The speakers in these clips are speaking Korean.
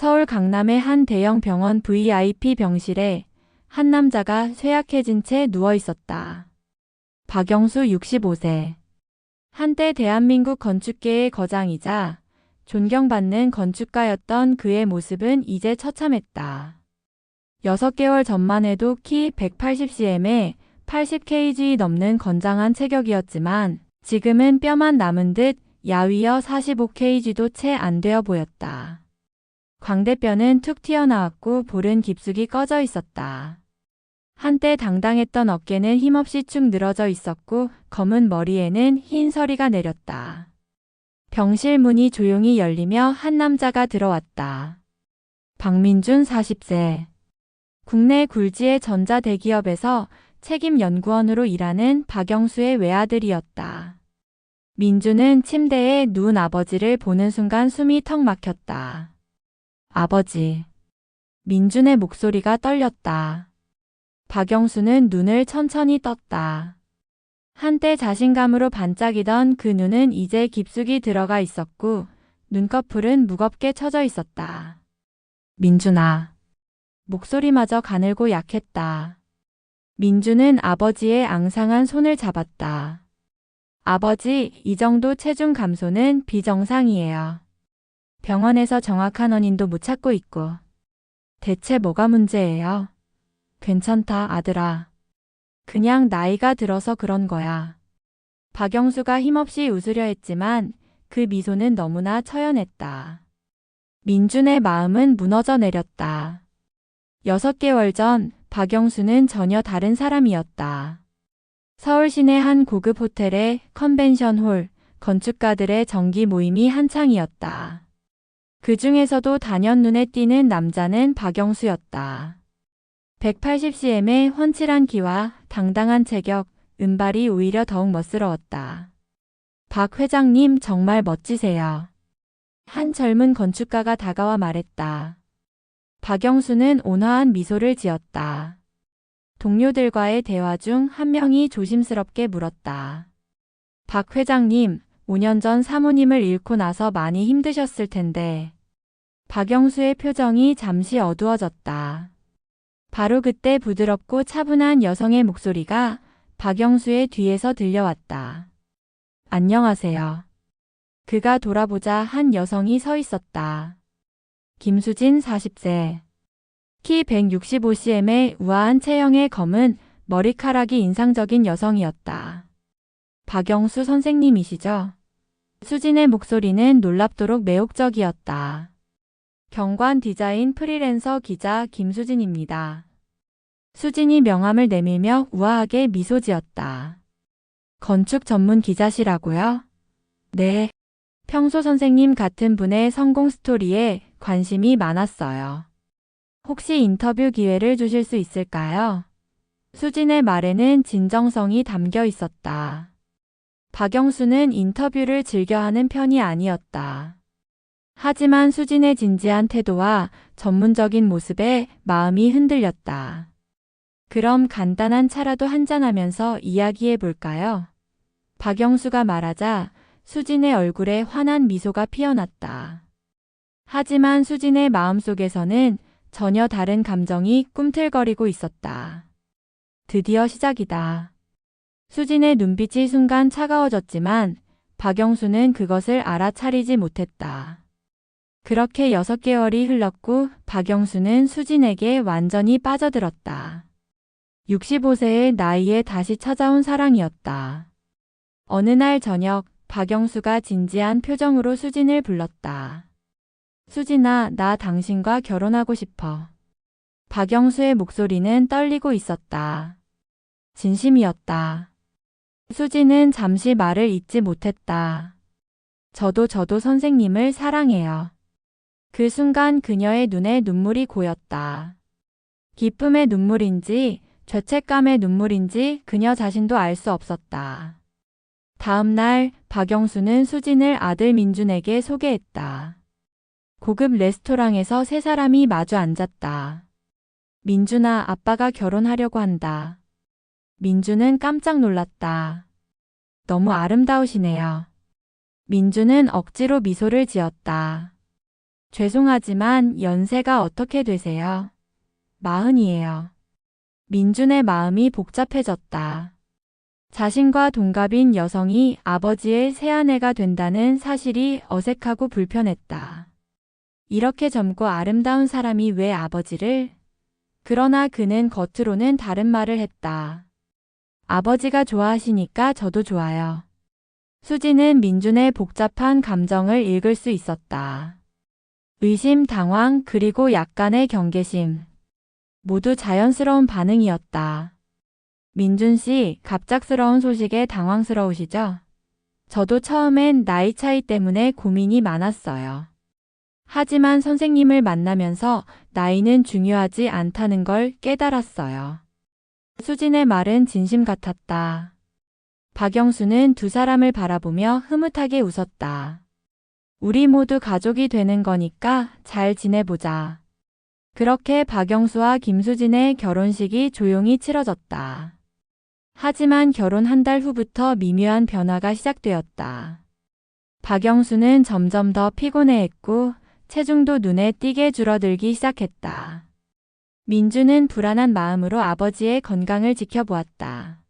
서울 강남의 한 대형 병원 VIP 병실에 한 남자가 쇠약해진 채 누워 있었다. 박영수 65세. 한때 대한민국 건축계의 거장이자 존경받는 건축가였던 그의 모습은 이제 처참했다. 6개월 전만 해도 키 180cm에 80kg 넘는 건장한 체격이었지만 지금은 뼈만 남은 듯 야위어 45kg도 채 안 되어 보였다. 광대뼈는 툭 튀어나왔고 볼은 깊숙이 꺼져 있었다. 한때 당당했던 어깨는 힘없이 축 늘어져 있었고 검은 머리에는 흰 서리가 내렸다. 병실 문이 조용히 열리며 한 남자가 들어왔다. 박민준 40세. 국내 굴지의 전자대기업에서 책임연구원으로 일하는 박영수의 외아들이었다. 민준은 침대에 누운 아버지를 보는 순간 숨이 턱 막혔다. 아버지. 민준의 목소리가 떨렸다. 박영수는 눈을 천천히 떴다. 한때 자신감으로 반짝이던 그 눈은 이제 깊숙이 들어가 있었고 눈꺼풀은 무겁게 쳐져 있었다. 민준아. 목소리마저 가늘고 약했다. 민준은 아버지의 앙상한 손을 잡았다. 아버지, 이 정도 체중 감소는 비정상이에요. 병원에서 정확한 원인도 못 찾고 있고. 대체 뭐가 문제예요? 괜찮다, 아들아. 그냥 나이가 들어서 그런 거야. 박영수가 힘없이 웃으려 했지만 그 미소는 너무나 처연했다. 민준의 마음은 무너져 내렸다. 6개월 전 박영수는 전혀 다른 사람이었다. 서울 시내 한 고급 호텔의 컨벤션홀, 건축가들의 정기 모임이 한창이었다. 그 중에서도 단연 눈에 띄는 남자는 박영수였다. 180cm의 훤칠한 키와 당당한 체격, 은발이 오히려 더욱 멋스러웠다. 박 회장님 정말 멋지세요. 한 젊은 건축가가 다가와 말했다. 박영수는 온화한 미소를 지었다. 동료들과의 대화 중 한 명이 조심스럽게 물었다. 박 회장님, 5년 전 사모님을 잃고 나서 많이 힘드셨을 텐데. 박영수의 표정이 잠시 어두워졌다. 바로 그때 부드럽고 차분한 여성의 목소리가 박영수의 뒤에서 들려왔다. 안녕하세요. 그가 돌아보자 한 여성이 서 있었다. 김수진 40세. 키 165cm의 우아한 체형의 검은 머리카락이 인상적인 여성이었다. 박영수 선생님이시죠? 수진의 목소리는 놀랍도록 매혹적이었다. 경관 디자인 프리랜서 기자 김수진입니다. 수진이 명함을 내밀며 우아하게 미소 지었다. 건축 전문 기자시라고요? 네. 평소 선생님 같은 분의 성공 스토리에 관심이 많았어요. 혹시 인터뷰 기회를 주실 수 있을까요? 수진의 말에는 진정성이 담겨 있었다. 박영수는 인터뷰를 즐겨하는 편이 아니었다. 하지만 수진의 진지한 태도와 전문적인 모습에 마음이 흔들렸다. 그럼 간단한 차라도 한잔하면서 이야기해 볼까요? 박영수가 말하자 수진의 얼굴에 환한 미소가 피어났다. 하지만 수진의 마음속에서는 전혀 다른 감정이 꿈틀거리고 있었다. 드디어 시작이다. 수진의 눈빛이 순간 차가워졌지만 박영수는 그것을 알아차리지 못했다. 그렇게 6개월이 흘렀고 박영수는 수진에게 완전히 빠져들었다. 65세의 나이에 다시 찾아온 사랑이었다. 어느 날 저녁 박영수가 진지한 표정으로 수진을 불렀다. 수진아, 나 당신과 결혼하고 싶어. 박영수의 목소리는 떨리고 있었다. 진심이었다. 수진은 잠시 말을 잇지 못했다. 저도 선생님을 사랑해요. 그 순간 그녀의 눈에 눈물이 고였다. 기쁨의 눈물인지 죄책감의 눈물인지 그녀 자신도 알 수 없었다. 다음 날 박영수는 수진을 아들 민준에게 소개했다. 고급 레스토랑에서 세 사람이 마주 앉았다. 민준아, 아빠가 결혼하려고 한다. 민준은 깜짝 놀랐다. 너무 아름다우시네요. 민준은 억지로 미소를 지었다. 죄송하지만 연세가 어떻게 되세요? 40이에요. 민준의 마음이 복잡해졌다. 자신과 동갑인 여성이 아버지의 새아내가 된다는 사실이 어색하고 불편했다. 이렇게 젊고 아름다운 사람이 왜 아버지를? 그러나 그는 겉으로는 다른 말을 했다. 아버지가 좋아하시니까 저도 좋아요. 수지는 민준의 복잡한 감정을 읽을 수 있었다. 의심, 당황, 그리고 약간의 경계심. 모두 자연스러운 반응이었다. 민준 씨, 갑작스러운 소식에 당황스러우시죠? 저도 처음엔 나이 차이 때문에 고민이 많았어요. 하지만 선생님을 만나면서 나이는 중요하지 않다는 걸 깨달았어요. 수진의 말은 진심 같았다. 박영수는 두 사람을 바라보며 흐뭇하게 웃었다. 우리 모두 가족이 되는 거니까 잘 지내보자. 그렇게 박영수와 김수진의 결혼식이 조용히 치러졌다. 하지만 결혼 한 달 후부터 미묘한 변화가 시작되었다. 박영수는 점점 더 피곤해했고 체중도 눈에 띄게 줄어들기 시작했다. 민주는 불안한 마음으로 아버지의 건강을 지켜보았다.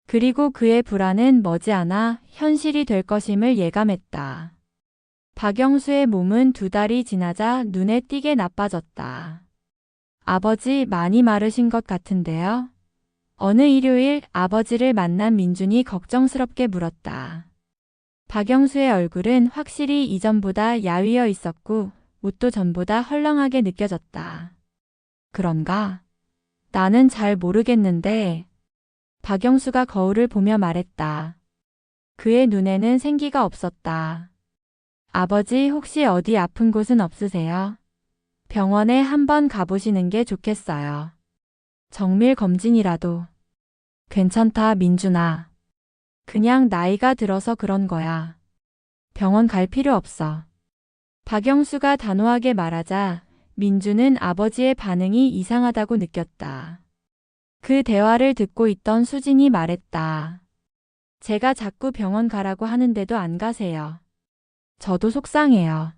그리고 그의 불안은 머지않아 현실이 될 것임을 예감했다. 박영수의 몸은 두 달이 지나자 눈에 띄게 나빠졌다. 아버지 많이 마르신 것 같은데요? 어느 일요일 아버지를 만난 민준이 걱정스럽게 물었다. 박영수의 얼굴은 확실히 이전보다 야위어 있었고 옷도 전보다 헐렁하게 느껴졌다. 그런가? 나는 잘 모르겠는데. 박영수가 거울을 보며 말했다. 그의 눈에는 생기가 없었다. 아버지 혹시 어디 아픈 곳은 없으세요? 병원에 한번 가보시는 게 좋겠어요. 정밀 검진이라도. 괜찮다, 민준아. 그냥 나이가 들어서 그런 거야. 병원 갈 필요 없어. 박영수가 단호하게 말하자 민준은 아버지의 반응이 이상하다고 느꼈다. 그 대화를 듣고 있던 수진이 말했다. 제가 자꾸 병원 가라고 하는데도 안 가세요. 저도 속상해요.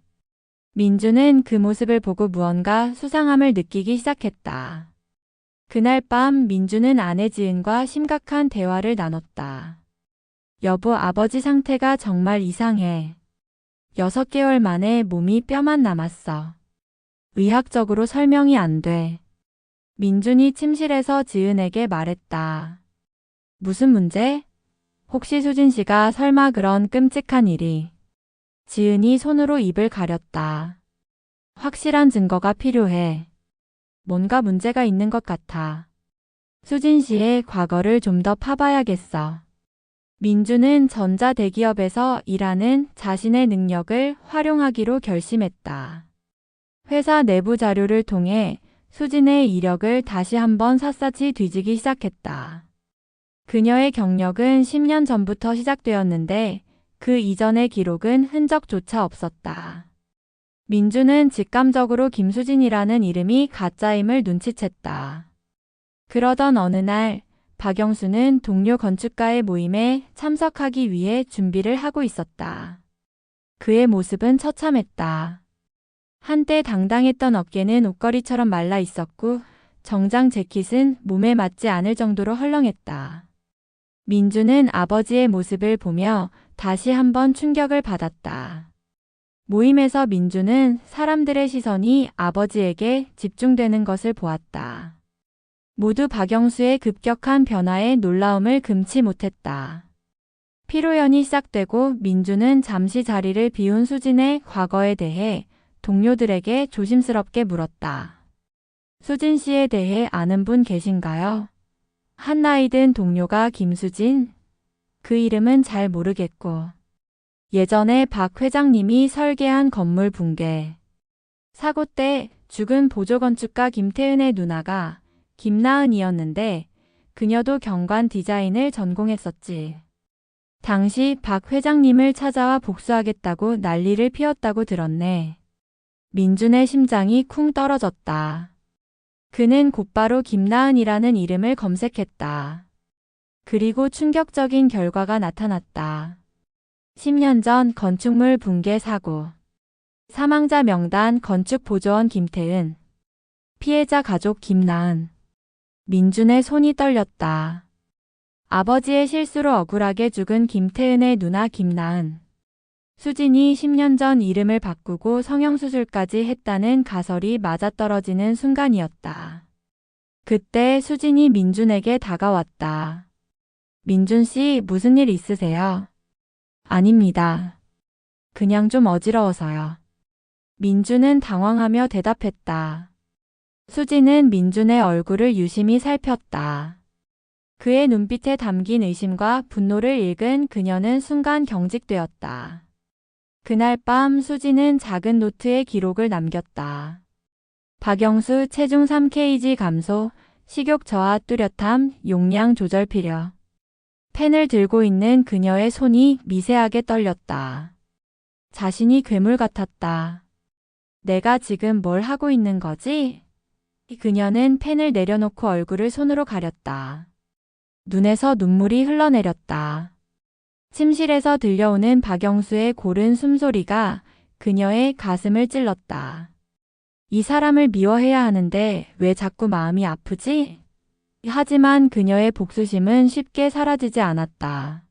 민준은 그 모습을 보고 무언가 수상함을 느끼기 시작했다. 그날 밤 민준은 아내 지은과 심각한 대화를 나눴다. 여보, 아버지 상태가 정말 이상해. 6개월 만에 몸이 뼈만 남았어. 의학적으로 설명이 안 돼. 민준이 침실에서 지은에게 말했다. 무슨 문제? 혹시 수진 씨가 설마 그런 끔찍한 일이? 지은이 손으로 입을 가렸다. 확실한 증거가 필요해. 뭔가 문제가 있는 것 같아. 수진 씨의 과거를 좀 더 파봐야겠어. 민주는 전자대기업에서 일하는 자신의 능력을 활용하기로 결심했다. 회사 내부 자료를 통해 수진의 이력을 다시 한번 샅샅이 뒤지기 시작했다. 그녀의 경력은 10년 전부터 시작되었는데 그 이전의 기록은 흔적조차 없었다. 민주는 직감적으로 김수진이라는 이름이 가짜임을 눈치챘다. 그러던 어느 날 박영수는 동료 건축가의 모임에 참석하기 위해 준비를 하고 있었다. 그의 모습은 처참했다. 한때 당당했던 어깨는 옷걸이처럼 말라 있었고 정장 재킷은 몸에 맞지 않을 정도로 헐렁했다. 민주는 아버지의 모습을 보며 다시 한번 충격을 받았다. 모임에서 민주는 사람들의 시선이 아버지에게 집중되는 것을 보았다. 모두 박영수의 급격한 변화에 놀라움을 금치 못했다. 피로연이 시작되고 민주는 잠시 자리를 비운 수진의 과거에 대해 동료들에게 조심스럽게 물었다. 수진 씨에 대해 아는 분 계신가요? 한 나이 든 동료가 김수진? 그 이름은 잘 모르겠고. 예전에 박 회장님이 설계한 건물 붕괴. 사고 때 죽은 보조건축가 김태은의 누나가 김나은이었는데 그녀도 경관 디자인을 전공했었지. 당시 박 회장님을 찾아와 복수하겠다고 난리를 피웠다고 들었네. 민준의 심장이 쿵 떨어졌다. 그는 곧바로 김나은이라는 이름을 검색했다. 그리고 충격적인 결과가 나타났다. 10년 전 건축물 붕괴 사고. 사망자 명단 건축보조원 김태은, 피해자 가족 김나은. 민준의 손이 떨렸다. 아버지의 실수로 억울하게 죽은 김태은의 누나 김나은. 수진이 10년 전 이름을 바꾸고 성형수술까지 했다는 가설이 맞아떨어지는 순간이었다. 그때 수진이 민준에게 다가왔다. 민준 씨, 무슨 일 있으세요? 아닙니다. 그냥 좀 어지러워서요. 민준은 당황하며 대답했다. 수진은 민준의 얼굴을 유심히 살폈다. 그의 눈빛에 담긴 의심과 분노를 읽은 그녀는 순간 경직되었다. 그날 밤 수진은 작은 노트에 기록을 남겼다. 박영수 체중 3kg 감소, 식욕 저하 뚜렷함, 용량 조절 필요. 펜을 들고 있는 그녀의 손이 미세하게 떨렸다. 자신이 괴물 같았다. 내가 지금 뭘 하고 있는 거지? 그녀는 펜을 내려놓고 얼굴을 손으로 가렸다. 눈에서 눈물이 흘러내렸다. 침실에서 들려오는 박영수의 고른 숨소리가 그녀의 가슴을 찔렀다. 이 사람을 미워해야 하는데 왜 자꾸 마음이 아프지? 하지만 그녀의 복수심은 쉽게 사라지지 않았다.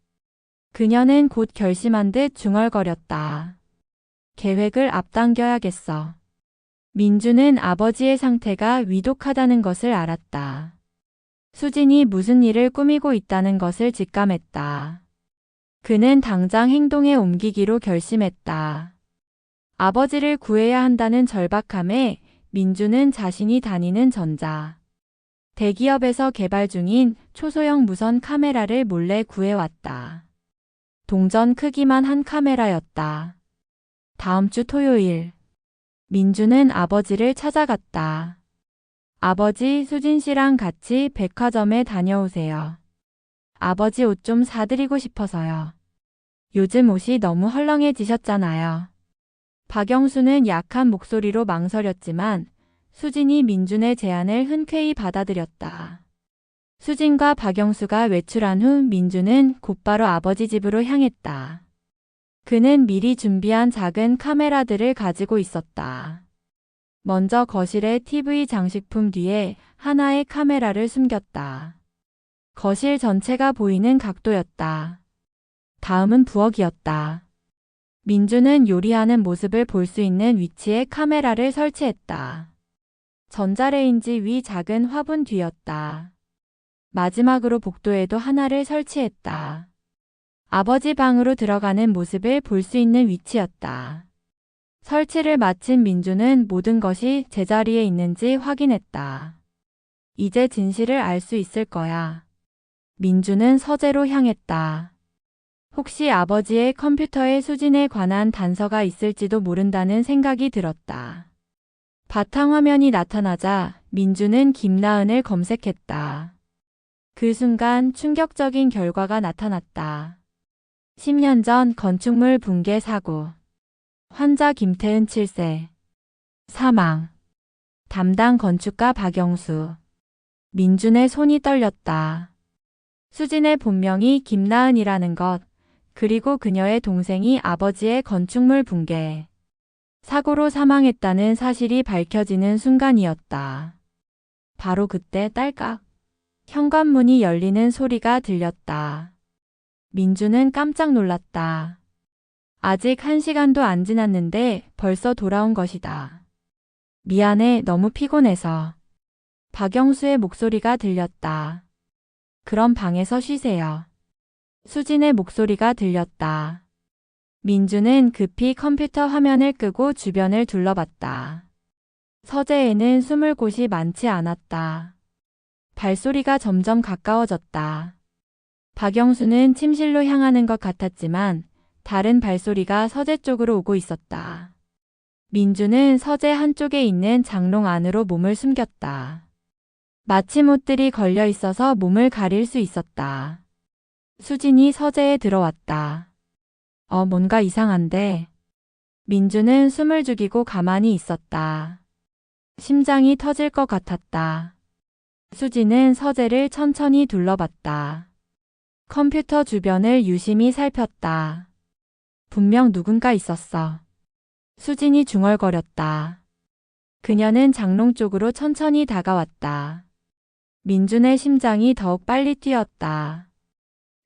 그녀는 곧 결심한 듯 중얼거렸다. 계획을 앞당겨야겠어. 민주는 아버지의 상태가 위독하다는 것을 알았다. 수진이 무슨 일을 꾸미고 있다는 것을 직감했다. 그는 당장 행동에 옮기기로 결심했다. 아버지를 구해야 한다는 절박함에 민주는 자신이 다니는 전자, 대기업에서 개발 중인 초소형 무선 카메라를 몰래 구해왔다. 동전 크기만 한 카메라였다. 다음 주 토요일, 민주는 아버지를 찾아갔다. 아버지, 수진 씨랑 같이 백화점에 다녀오세요. 아버지 옷 좀 사드리고 싶어서요. 요즘 옷이 너무 헐렁해지셨잖아요. 박영수는 약한 목소리로 망설였지만 수진이 민준의 제안을 흔쾌히 받아들였다. 수진과 박영수가 외출한 후 민준은 곧바로 아버지 집으로 향했다. 그는 미리 준비한 작은 카메라들을 가지고 있었다. 먼저 거실의 TV 장식품 뒤에 하나의 카메라를 숨겼다. 거실 전체가 보이는 각도였다. 다음은 부엌이었다. 민주는 요리하는 모습을 볼 수 있는 위치에 카메라를 설치했다. 전자레인지 위 작은 화분 뒤였다. 마지막으로 복도에도 하나를 설치했다. 아버지 방으로 들어가는 모습을 볼 수 있는 위치였다. 설치를 마친 민주는 모든 것이 제자리에 있는지 확인했다. 이제 진실을 알 수 있을 거야. 민주는 서재로 향했다. 혹시 아버지의 컴퓨터에 수진에 관한 단서가 있을지도 모른다는 생각이 들었다. 바탕화면이 나타나자 민주는 김나은을 검색했다. 그 순간 충격적인 결과가 나타났다. 10년 전 건축물 붕괴 사고. 환자 김태은 7세. 사망. 담당 건축가 박영수. 민준의 손이 떨렸다. 수진의 본명이 김나은이라는 것, 그리고 그녀의 동생이 아버지의 건축물 붕괴 사고로 사망했다는 사실이 밝혀지는 순간이었다. 바로 그때 딸깍 현관문이 열리는 소리가 들렸다. 민주는 깜짝 놀랐다. 아직 1시간도 안 지났는데 벌써 돌아온 것이다. 미안해, 너무 피곤해서. 박영수의 목소리가 들렸다. 그럼 방에서 쉬세요. 수진의 목소리가 들렸다. 민주는 급히 컴퓨터 화면을 끄고 주변을 둘러봤다. 서재에는 숨을 곳이 많지 않았다. 발소리가 점점 가까워졌다. 박영수는 침실로 향하는 것 같았지만 다른 발소리가 서재 쪽으로 오고 있었다. 민주는 서재 한쪽에 있는 장롱 안으로 몸을 숨겼다. 마취못들이 걸려 있어서 몸을 가릴 수 있었다. 수진이 서재에 들어왔다. 뭔가 이상한데. 민주는 숨을 죽이고 가만히 있었다. 심장이 터질 것 같았다. 수진은 서재를 천천히 둘러봤다. 컴퓨터 주변을 유심히 살폈다. 분명 누군가 있었어. 수진이 중얼거렸다. 그녀는 장롱 쪽으로 천천히 다가왔다. 민준의 심장이 더욱 빨리 뛰었다.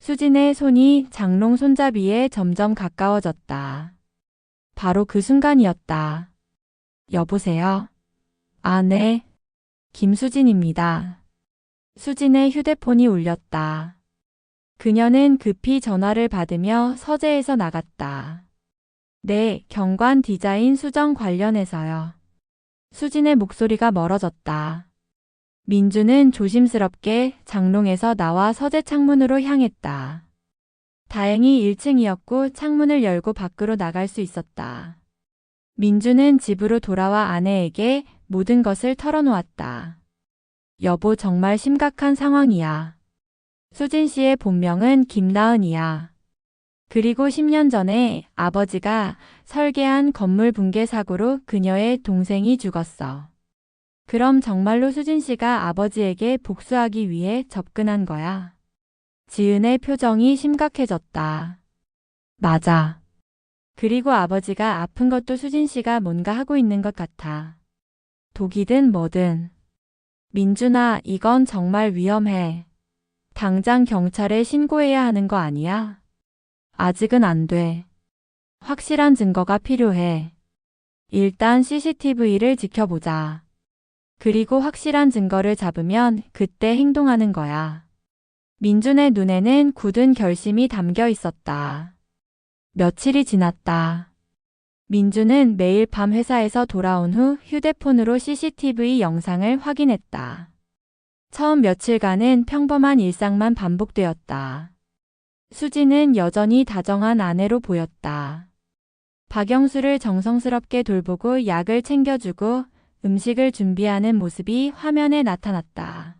수진의 손이 장롱 손잡이에 점점 가까워졌다. 바로 그 순간이었다. 여보세요? 아, 네. 김수진입니다. 수진의 휴대폰이 울렸다. 그녀는 급히 전화를 받으며 서재에서 나갔다. 네, 경관 디자인 수정 관련해서요. 수진의 목소리가 멀어졌다. 민주는 조심스럽게 장롱에서 나와 서재 창문으로 향했다. 다행히 1층이었고 창문을 열고 밖으로 나갈 수 있었다. 민주는 집으로 돌아와 아내에게 모든 것을 털어놓았다. 여보, 정말 심각한 상황이야. 수진 씨의 본명은 김나은이야. 그리고 10년 전에 아버지가 설계한 건물 붕괴 사고로 그녀의 동생이 죽었어. 그럼 정말로 수진 씨가 아버지에게 복수하기 위해 접근한 거야. 지은의 표정이 심각해졌다. 맞아. 그리고 아버지가 아픈 것도 수진 씨가 뭔가 하고 있는 것 같아. 독이든 뭐든. 민준아, 이건 정말 위험해. 당장 경찰에 신고해야 하는 거 아니야? 아직은 안 돼. 확실한 증거가 필요해. 일단 CCTV를 지켜보자. 그리고 확실한 증거를 잡으면 그때 행동하는 거야. 민준의 눈에는 굳은 결심이 담겨 있었다. 며칠이 지났다. 민준은 매일 밤 회사에서 돌아온 후 휴대폰으로 CCTV 영상을 확인했다. 처음 며칠간은 평범한 일상만 반복되었다. 수지는 여전히 다정한 아내로 보였다. 박영수를 정성스럽게 돌보고 약을 챙겨주고 음식을 준비하는 모습이 화면에 나타났다.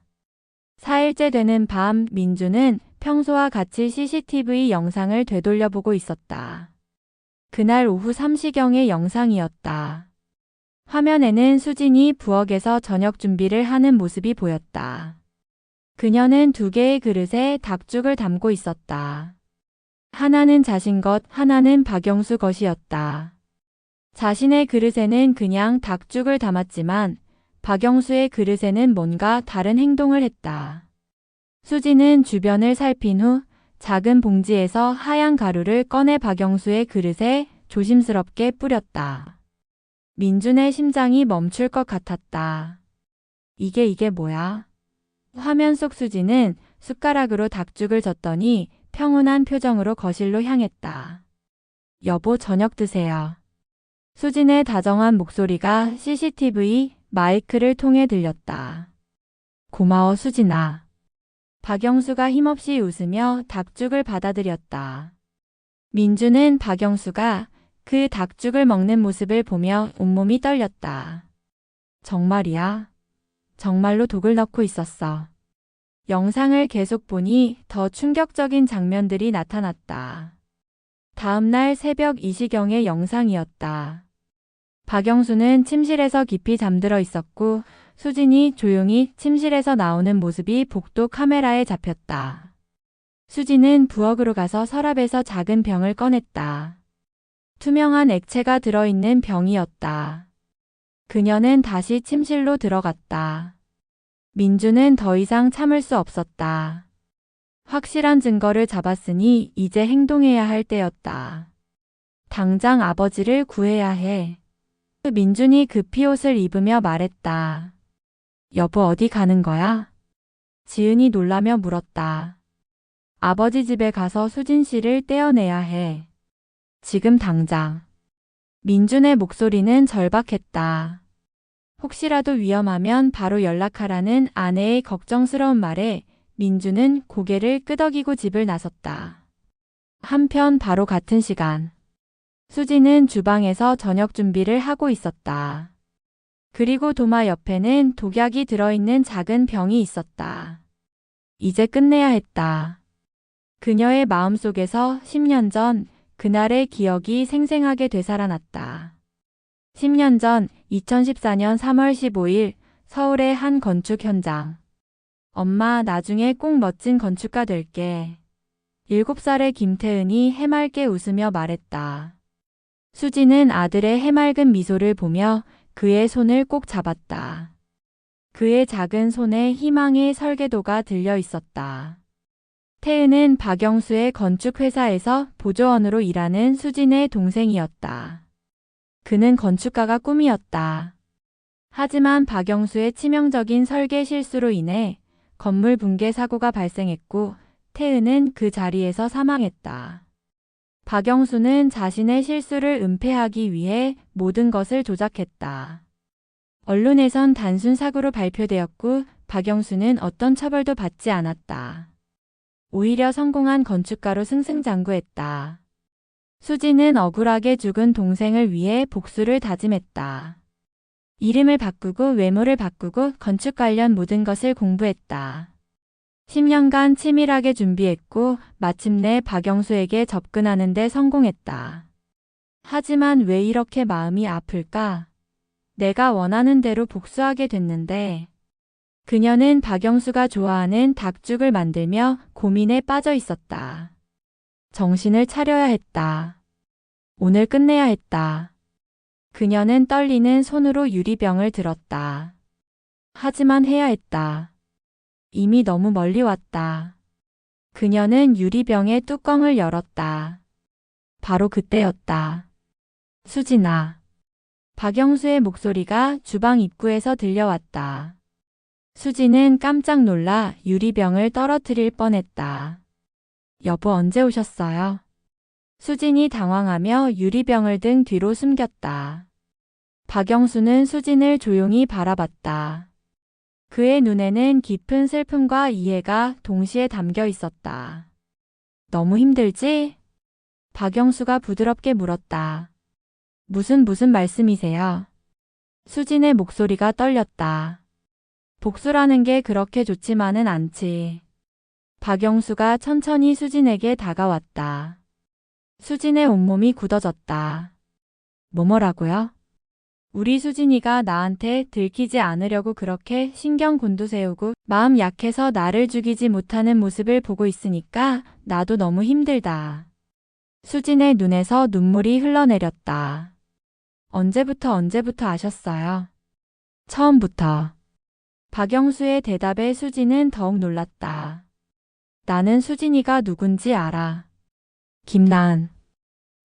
4일째 되는 밤, 민주는 평소와 같이 CCTV 영상을 되돌려보고 있었다. 그날 오후 3시경의 영상이었다. 화면에는 수진이 부엌에서 저녁 준비를 하는 모습이 보였다. 그녀는 2개의 그릇에 닭죽을 담고 있었다. 하나는 자신 것, 하나는 박영수 것이었다. 자신의 그릇에는 그냥 닭죽을 담았지만 박영수의 그릇에는 뭔가 다른 행동을 했다. 수지는 주변을 살핀 후 작은 봉지에서 하얀 가루를 꺼내 박영수의 그릇에 조심스럽게 뿌렸다. 민준의 심장이 멈출 것 같았다. 이게 뭐야? 화면 속 수지는 숟가락으로 닭죽을 젓더니 평온한 표정으로 거실로 향했다. 여보, 저녁 드세요. 수진의 다정한 목소리가 CCTV 마이크를 통해 들렸다. 고마워, 수진아. 박영수가 힘없이 웃으며 닭죽을 받아들였다. 민주는 박영수가 그 닭죽을 먹는 모습을 보며 온몸이 떨렸다. 정말이야? 정말로 독을 넣고 있었어. 영상을 계속 보니 더 충격적인 장면들이 나타났다. 다음날 새벽 2시경의 영상이었다. 박영수는 침실에서 깊이 잠들어 있었고 수진이 조용히 침실에서 나오는 모습이 복도 카메라에 잡혔다. 수진은 부엌으로 가서 서랍에서 작은 병을 꺼냈다. 투명한 액체가 들어있는 병이었다. 그녀는 다시 침실로 들어갔다. 민주는 더 이상 참을 수 없었다. 확실한 증거를 잡았으니 이제 행동해야 할 때였다. 당장 아버지를 구해야 해. 민준이 급히 옷을 입으며 말했다. 여보, 어디 가는 거야? 지은이 놀라며 물었다. 아버지 집에 가서 수진 씨를 떼어내야 해. 지금 당장. 민준의 목소리는 절박했다. 혹시라도 위험하면 바로 연락하라는 아내의 걱정스러운 말에 민준은 고개를 끄덕이고 집을 나섰다. 한편 바로 같은 시간. 수지는 주방에서 저녁 준비를 하고 있었다. 그리고 도마 옆에는 독약이 들어있는 작은 병이 있었다. 이제 끝내야 했다. 그녀의 마음속에서 10년 전 그날의 기억이 생생하게 되살아났다. 10년 전 2014년 3월 15일 서울의 한 건축 현장. 엄마, 나중에 꼭 멋진 건축가 될게. 7살의 김태은이 해맑게 웃으며 말했다. 수지는 아들의 해맑은 미소를 보며 그의 손을 꼭 잡았다. 그의 작은 손에 희망의 설계도가 들려 있었다. 태은은 박영수의 건축회사에서 보조원으로 일하는 수진의 동생이었다. 그는 건축가가 꿈이었다. 하지만 박영수의 치명적인 설계 실수로 인해 건물 붕괴 사고가 발생했고 태은은 그 자리에서 사망했다. 박영수는 자신의 실수를 은폐하기 위해 모든 것을 조작했다. 언론에선 단순 사고로 발표되었고 박영수는 어떤 처벌도 받지 않았다. 오히려 성공한 건축가로 승승장구했다. 수지는 억울하게 죽은 동생을 위해 복수를 다짐했다. 이름을 바꾸고 외모를 바꾸고 건축 관련 모든 것을 공부했다. 10년간 치밀하게 준비했고 마침내 박영수에게 접근하는 데 성공했다. 하지만 왜 이렇게 마음이 아플까? 내가 원하는 대로 복수하게 됐는데. 그녀는 박영수가 좋아하는 닭죽을 만들며 고민에 빠져 있었다. 정신을 차려야 했다. 오늘 끝내야 했다. 그녀는 떨리는 손으로 유리병을 들었다. 하지만 해야 했다. 이미 너무 멀리 왔다. 그녀는 유리병의 뚜껑을 열었다. 바로 그때였다. 수진아. 박영수의 목소리가 주방 입구에서 들려왔다. 수지는 깜짝 놀라 유리병을 떨어뜨릴 뻔했다. 여보 언제 오셨어요? 수진이 당황하며 유리병을 등 뒤로 숨겼다. 박영수는 수진을 조용히 바라봤다. 그의 눈에는 깊은 슬픔과 이해가 동시에 담겨 있었다. 너무 힘들지? 박영수가 부드럽게 물었다. 무슨 말씀이세요? 수진의 목소리가 떨렸다. 복수라는 게 그렇게 좋지만은 않지. 박영수가 천천히 수진에게 다가왔다. 수진의 온몸이 굳어졌다. 뭐라고요? 우리 수진이가 나한테 들키지 않으려고 그렇게 신경 곤두세우고 마음 약해서 나를 죽이지 못하는 모습을 보고 있으니까 나도 너무 힘들다. 수진의 눈에서 눈물이 흘러내렸다. 언제부터 아셨어요? 처음부터. 박영수의 대답에 수진은 더욱 놀랐다. 나는 수진이가 누군지 알아. 김나은.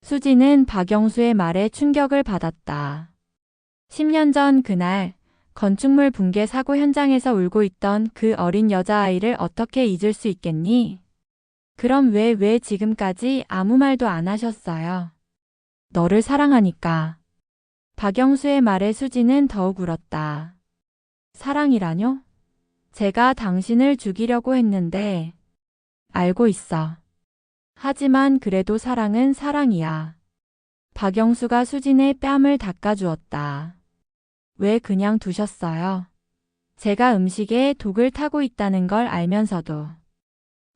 수진은 박영수의 말에 충격을 받았다. 10년 전 그날 건축물 붕괴 사고 현장에서 울고 있던 그 어린 여자아이를 어떻게 잊을 수 있겠니? 그럼 왜 지금까지 아무 말도 안 하셨어요? 너를 사랑하니까. 박영수의 말에 수진은 더욱 울었다. 사랑이라뇨? 제가 당신을 죽이려고 했는데. 알고 있어. 하지만 그래도 사랑은 사랑이야. 박영수가 수진의 뺨을 닦아주었다. 왜 그냥 두셨어요? 제가 음식에 독을 타고 있다는 걸 알면서도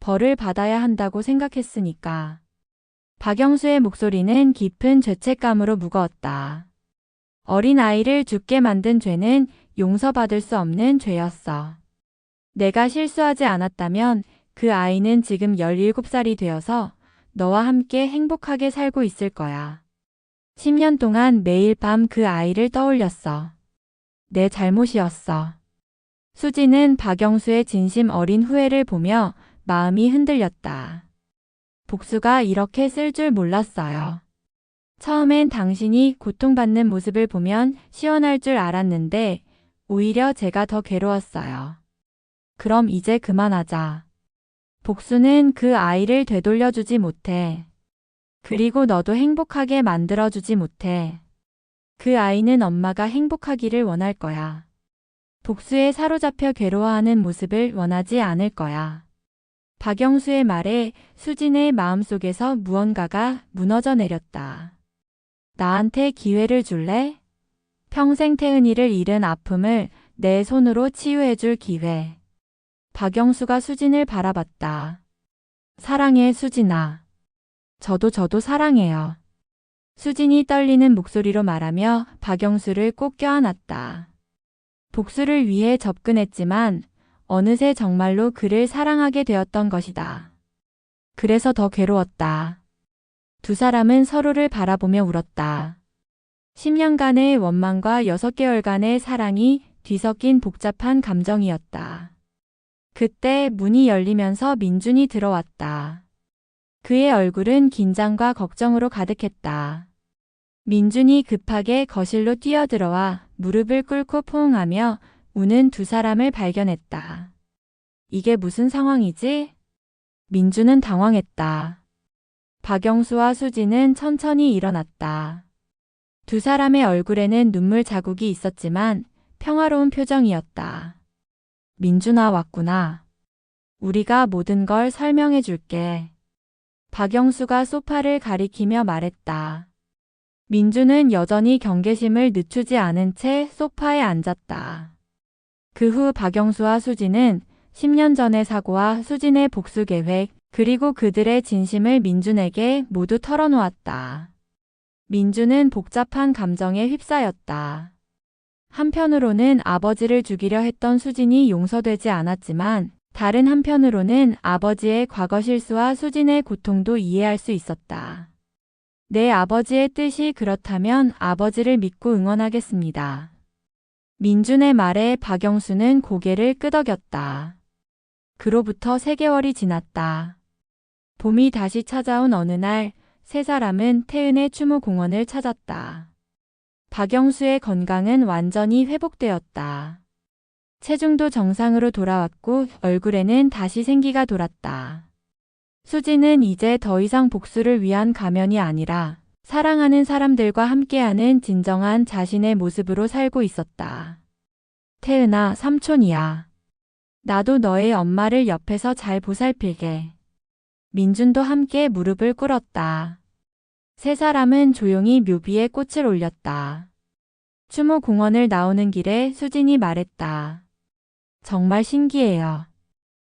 벌을 받아야 한다고 생각했으니까. 박영수의 목소리는 깊은 죄책감으로 무거웠다. 어린 아이를 죽게 만든 죄는 용서받을 수 없는 죄였어. 내가 실수하지 않았다면 그 아이는 지금 17살이 되어서 너와 함께 행복하게 살고 있을 거야. 10년 동안 매일 밤 그 아이를 떠올렸어. 내 잘못이었어. 수지는 박영수의 진심 어린 후회를 보며 마음이 흔들렸다. 복수가 이렇게 쓸 줄 몰랐어요. 처음엔 당신이 고통받는 모습을 보면 시원할 줄 알았는데 오히려 제가 더 괴로웠어요. 그럼 이제 그만하자. 복수는 그 아이를 되돌려주지 못해. 그리고 너도 행복하게 만들어주지 못해. 그 아이는 엄마가 행복하기를 원할 거야. 복수에 사로잡혀 괴로워하는 모습을 원하지 않을 거야. 박영수의 말에 수진의 마음속에서 무언가가 무너져 내렸다. 나한테 기회를 줄래? 평생 태은이를 잃은 아픔을 내 손으로 치유해줄 기회. 박영수가 수진을 바라봤다. 사랑해 수진아. 저도 사랑해요. 수진이 떨리는 목소리로 말하며 박영수를 꼭 껴안았다. 복수를 위해 접근했지만 어느새 정말로 그를 사랑하게 되었던 것이다. 그래서 더 괴로웠다. 두 사람은 서로를 바라보며 울었다. 10년간의 원망과 6개월간의 사랑이 뒤섞인 복잡한 감정이었다. 그때 문이 열리면서 민준이 들어왔다. 그의 얼굴은 긴장과 걱정으로 가득했다. 민준이 급하게 거실로 뛰어들어와 무릎을 꿇고 포옹하며 우는 두 사람을 발견했다. 이게 무슨 상황이지? 민준은 당황했다. 박영수와 수지는 천천히 일어났다. 두 사람의 얼굴에는 눈물 자국이 있었지만 평화로운 표정이었다. 민준아, 왔구나. 우리가 모든 걸 설명해 줄게. 박영수가 소파를 가리키며 말했다. 민준은 여전히 경계심을 늦추지 않은 채 소파에 앉았다. 그 후 박영수와 수지는 10년 전의 사고와 수진의 복수 계획, 그리고 그들의 진심을 민준에게 모두 털어놓았다. 민준은 복잡한 감정에 휩싸였다. 한편으로는 아버지를 죽이려 했던 수진이 용서되지 않았지만 다른 한편으로는 아버지의 과거 실수와 수진의 고통도 이해할 수 있었다. 내 아버지의 뜻이 그렇다면 아버지를 믿고 응원하겠습니다. 민준의 말에 박영수는 고개를 끄덕였다. 그로부터 3개월이 지났다. 봄이 다시 찾아온 어느 날, 세 사람은 태은의 추모공원을 찾았다. 박영수의 건강은 완전히 회복되었다. 체중도 정상으로 돌아왔고 얼굴에는 다시 생기가 돌았다. 수지는 이제 더 이상 복수를 위한 가면이 아니라 사랑하는 사람들과 함께하는 진정한 자신의 모습으로 살고 있었다. 태은아, 삼촌이야. 나도 너의 엄마를 옆에서 잘 보살필게. 민준도 함께 무릎을 꿇었다. 세 사람은 조용히 묘비에 꽃을 올렸다. 추모 공원을 나오는 길에 수진이 말했다. 정말 신기해요.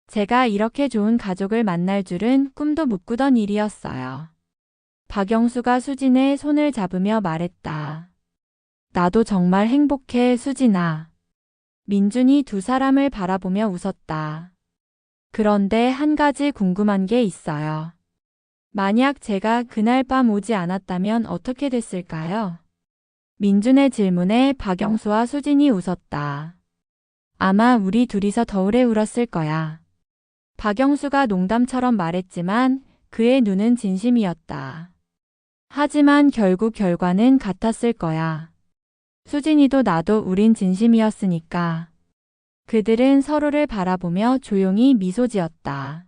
제가 이렇게 좋은 가족을 만날 줄은 꿈도 못 꾸던 일이었어요. 박영수가 수진의 손을 잡으며 말했다. 나도 정말 행복해, 수진아. 민준이 두 사람을 바라보며 웃었다. 그런데 한 가지 궁금한 게 있어요. 만약 제가 그날 밤 오지 않았다면 어떻게 됐을까요? 민준의 질문에 박영수와 수진이 웃었다. 아마 우리 둘이서 더 오래 울었을 거야. 박영수가 농담처럼 말했지만 그의 눈은 진심이었다. 하지만 결국 결과는 같았을 거야. 수진이도 나도 우린 진심이었으니까. 그들은 서로를 바라보며 조용히 미소 지었다.